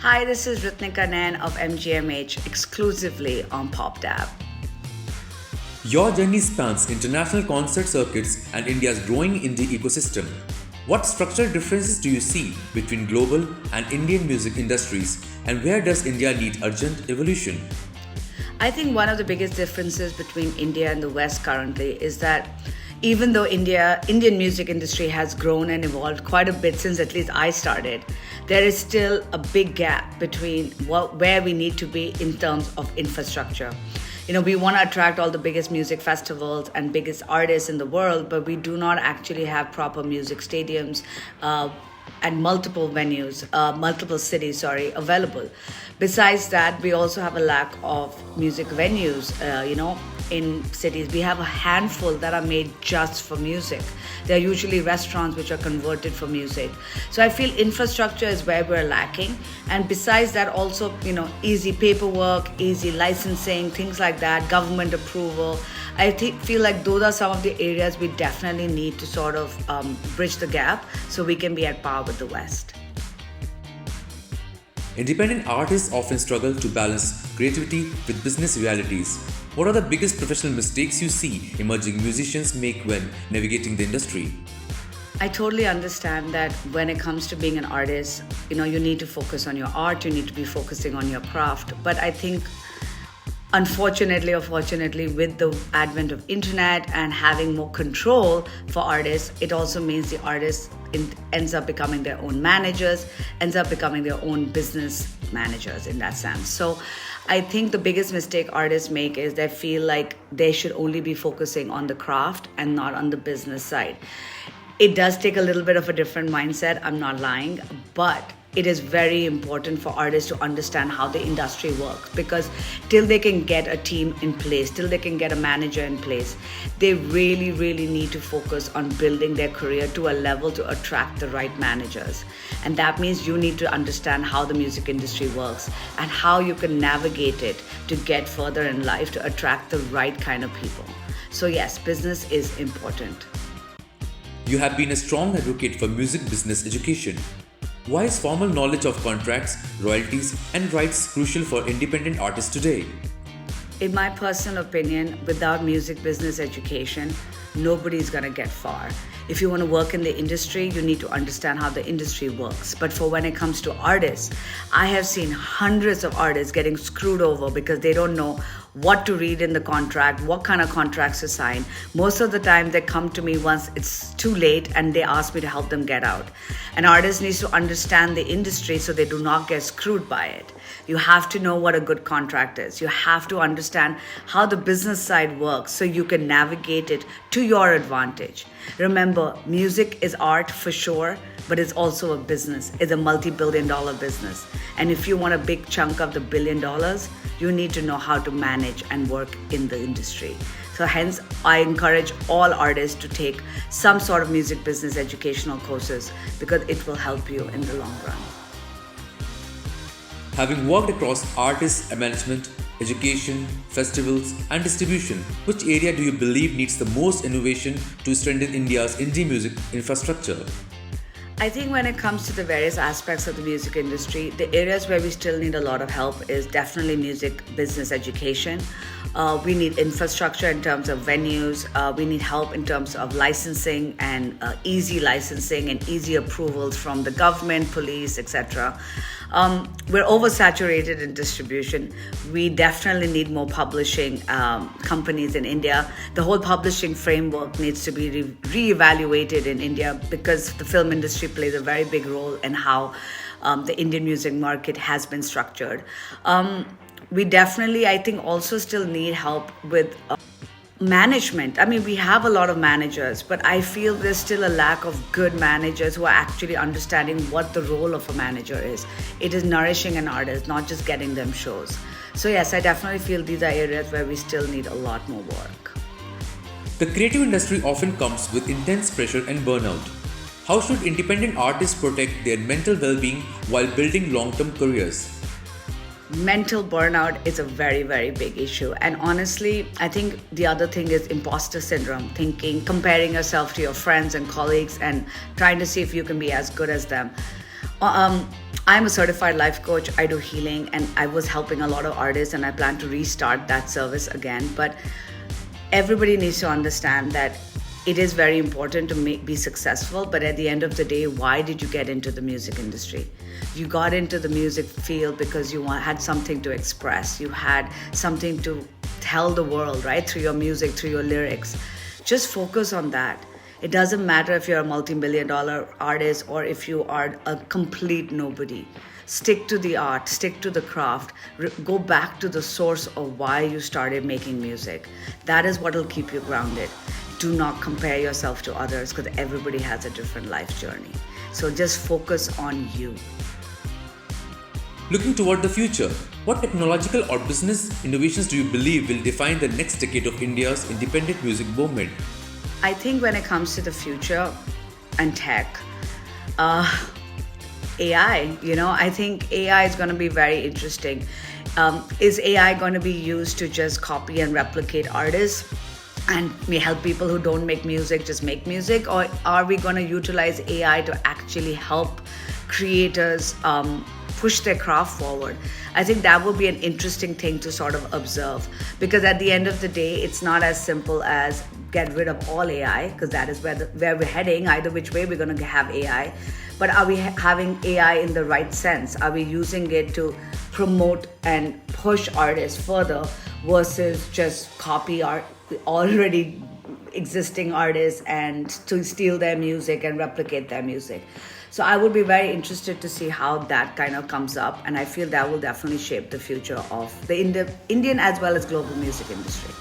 Hi, this is Ritnika Nayan of MGMH exclusively on Popp Dapp. Your journey spans international concert circuits and India's growing indie ecosystem. What structural differences do you see between global and Indian music industries, and where does India need urgent evolution? I think one of the biggest differences between India and the West currently is that even though Indian music industry has grown and evolved quite a bit since at least I started, there is still a big gap between where we need to be in terms of infrastructure. We want to attract all the biggest music festivals and biggest artists in the world, but we do not actually have proper music stadiums and multiple venues, multiple cities, available. Besides that, we also have a lack of music venues, in cities. We have a handful that are made just for music. They're usually restaurants which are converted for music. So I feel infrastructure is where we're lacking. And besides that, also, easy paperwork, easy licensing, things like that, government approval. Feel like those are some of the areas we definitely need to sort of bridge the gap so we can be at par with the West. Independent artists often struggle to balance creativity with business realities. What are the biggest professional mistakes you see emerging musicians make when navigating the industry? I totally understand that when it comes to being an artist, you need to focus on your art, you need to be focusing on your craft. But I think unfortunately or fortunately, with the advent of internet and having more control for artists, it also means the artist ends up becoming their own managers, ends up becoming their own business managers in that sense. So I think the biggest mistake artists make is they feel like they should only be focusing on the craft and not on the business side. It does take a little bit of a different mindset, I'm not lying, but it is very important for artists to understand how the industry works, because till they can get a team in place, till they can get a manager in place, they really, really need to focus on building their career to a level to attract the right managers. And that means you need to understand how the music industry works and how you can navigate it to get further in life to attract the right kind of people. So yes, business is important. You have been a strong advocate for music business education. Why is formal knowledge of contracts, royalties, and rights crucial for independent artists today? In my personal opinion, without music business education, nobody's gonna get far. If you want to work in the industry, you need to understand how the industry works. But for when it comes to artists, I have seen hundreds of artists getting screwed over because they don't know what to read in the contract, what kind of contracts to sign. Most of the time they come to me once it's too late and they ask me to help them get out. An artist needs to understand the industry so they do not get screwed by it. You have to know what a good contract is. You have to understand how the business side works so you can navigate it to your advantage. Remember, music is art for sure, but it's also a business. It's a multi-billion-dollar business. And if you want a big chunk of the $1 billion, you need to know how to manage and work in the industry. So hence, I encourage all artists to take some sort of music business educational courses because it will help you in the long run. Having worked across artists and management, education, festivals, and distribution, which area do you believe needs the most innovation to strengthen India's indie music infrastructure? I think when it comes to the various aspects of the music industry, the areas where we still need a lot of help is definitely music business education. We need infrastructure in terms of venues. We need help in terms of licensing and easy licensing and easy approvals from the government, police, etc. We're oversaturated in distribution. We definitely need more publishing companies in India. The whole publishing framework needs to be re-evaluated in India because the film industry plays a very big role in how the Indian music market has been structured. We definitely, I think, also still need help with management. I mean, we have a lot of managers, but I feel there's still a lack of good managers who are actually understanding what the role of a manager is. It is nourishing an artist, not just getting them shows. So yes, I definitely feel these are areas where we still need a lot more work. The creative industry often comes with intense pressure and burnout. How should independent artists protect their mental well-being while building long-term careers? Mental burnout is a very, very big issue. And honestly, I think the other thing is imposter syndrome, comparing yourself to your friends and colleagues and trying to see if you can be as good as them. I'm a certified life coach. I do healing, and I was helping a lot of artists, and I plan to restart that service again. But everybody needs to understand that it is very important to be successful. But at the end of the day, why did you get into the music industry? You got into the music field because you had something to express. You had something to tell the world, right? Through your music, through your lyrics. Just focus on that. It doesn't matter if you're a multi-million-dollar artist or if you are a complete nobody. Stick to the art, stick to the craft, go back to the source of why you started making music. That is what will keep you grounded. Do not compare yourself to others because everybody has a different life journey. So just focus on you. Looking toward the future, what technological or business innovations do you believe will define the next decade of India's independent music movement? I think when it comes to the future and tech, AI, I think AI is going to be very interesting. Is AI going to be used to just copy and replicate artists and we help people who don't make music just make music? Or are we going to utilize AI to actually help creators push their craft forward? I think that would be an interesting thing to sort of observe, because at the end of the day, it's not as simple as get rid of all AI, because that is where we're heading. Either which way, we're going to have AI. But are we having AI in the right sense? Are we using it to promote and push artists further versus just copy art already existing artists and to steal their music and replicate their music? So I would be very interested to see how that kind of comes up, and I feel that will definitely shape the future of the Indian as well as global music industry.